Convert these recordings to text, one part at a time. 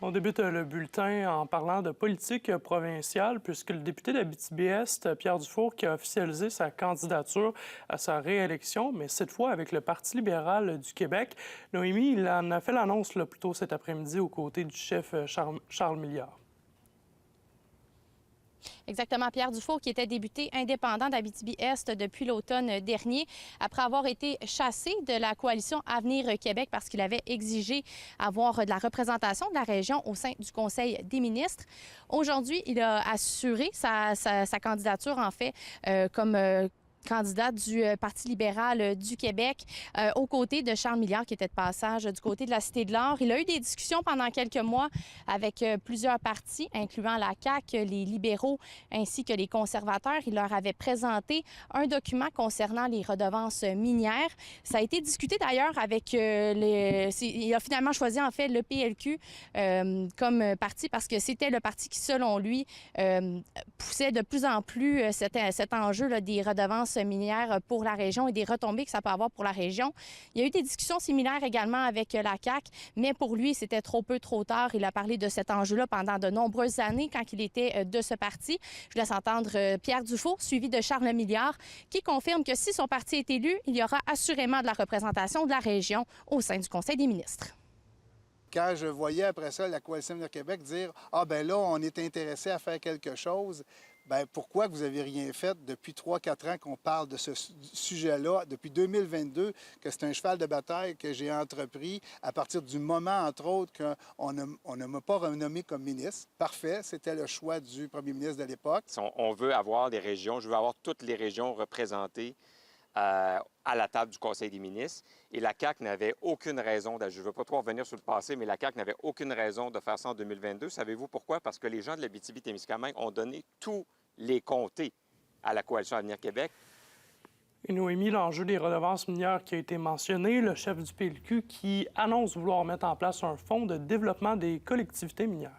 On débute le bulletin en parlant de politique provinciale, puisque le député d'Abitibi-Est, Pierre Dufour, qui a officialisé sa candidature à sa réélection, mais cette fois avec le Parti libéral du Québec. Noémie, il en a fait l'annonce plus tôt cet après-midi aux côtés du chef Charles Milliard. Exactement, Pierre Dufour, qui était député indépendant d'Abitibi-Est depuis l'automne dernier, après avoir été chassé de la coalition Avenir Québec parce qu'il avait exigé avoir de la représentation de la région au sein du Conseil des ministres. Aujourd'hui, il a assuré sa candidature, en fait, comme candidat du Parti libéral du Québec, aux côtés de Charles Milliard, qui était de passage du côté de la Cité de l'Or. Il a eu des discussions pendant quelques mois avec plusieurs partis, incluant la CAQ, les libéraux ainsi que les conservateurs. Il leur avait présenté un document concernant les redevances minières. Ça a été discuté d'ailleurs avec il a finalement choisi en fait le PLQ comme parti parce que c'était le parti qui, selon lui, poussait de plus en plus cet enjeu là, des redevances minières pour la région et des retombées que ça peut avoir pour la région. Il y a eu des discussions similaires également avec la CAQ, mais pour lui, c'était trop peu, trop tard. Il a parlé de cet enjeu-là pendant de nombreuses années quand il était de ce parti. Je laisse entendre Pierre Dufour, suivi de Charles Milliard, qui confirme que si son parti est élu, il y aura assurément de la représentation de la région au sein du Conseil des ministres. Quand je voyais après ça la Coalition Avenir Québec dire « Ah, ben là, on est intéressé à faire quelque chose », bien, pourquoi vous n'avez rien fait depuis 3-4 ans qu'on parle de ce sujet-là, depuis 2022, que c'est un cheval de bataille que j'ai entrepris à partir du moment, entre autres, qu'on ne m'a pas renommé comme ministre. Parfait, c'était le choix du premier ministre de l'époque. On veut avoir des régions, je veux avoir toutes les régions représentées à la table du Conseil des ministres. Et la CAQ n'avait aucune raison, je ne veux pas trop revenir sur le passé, mais la CAQ n'avait aucune raison de faire ça en 2022. Savez-vous pourquoi? Parce que les gens de l'Abitibi-Témiscamingue ont donné tous les comtés à la Coalition Avenir Québec. Et Noémie, l'enjeu des redevances minières qui a été mentionné, le chef du PLQ qui annonce vouloir mettre en place un fonds de développement des collectivités minières.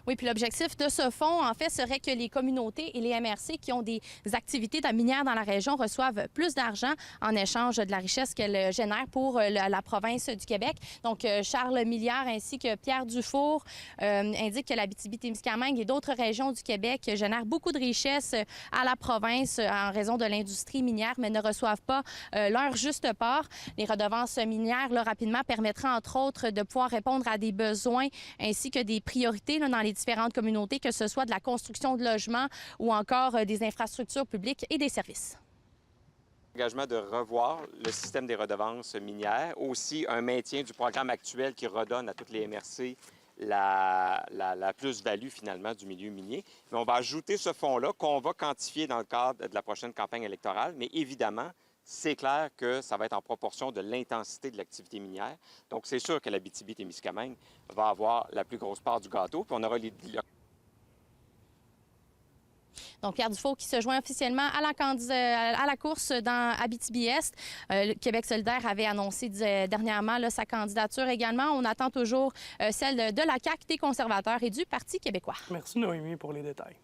Oui, puis l'objectif de ce fonds, en fait, serait que les communautés et les MRC qui ont des activités minières dans la région reçoivent plus d'argent en échange de la richesse qu'elles génèrent pour la province du Québec. Donc, Charles Milliard ainsi que Pierre Dufour indiquent que l'Abitibi-Témiscamingue et d'autres régions du Québec génèrent beaucoup de richesses à la province en raison de l'industrie minière, mais ne reçoivent pas leur juste part. Les redevances minières, là, rapidement, permettraient, entre autres, de pouvoir répondre à des besoins ainsi que des priorités là, dans les différentes communautés, que ce soit de la construction de logements ou encore des infrastructures publiques et des services. L'engagement de revoir le système des redevances minières, aussi un maintien du programme actuel qui redonne à toutes les MRC la plus-value finalement du milieu minier. Mais on va ajouter ce fonds-là qu'on va quantifier dans le cadre de la prochaine campagne électorale, mais évidemment, c'est clair que ça va être en proportion de l'intensité de l'activité minière. Donc, c'est sûr que l'Abitibi-Témiscamingue va avoir la plus grosse part du gâteau, puis on aura Donc, Pierre Dufault qui se joint officiellement à la course dans Abitibi-Est. Le Québec solidaire avait annoncé dernièrement là, sa candidature également. On attend toujours celle de la CAQ, des conservateurs et du Parti québécois. Merci Noémie pour les détails.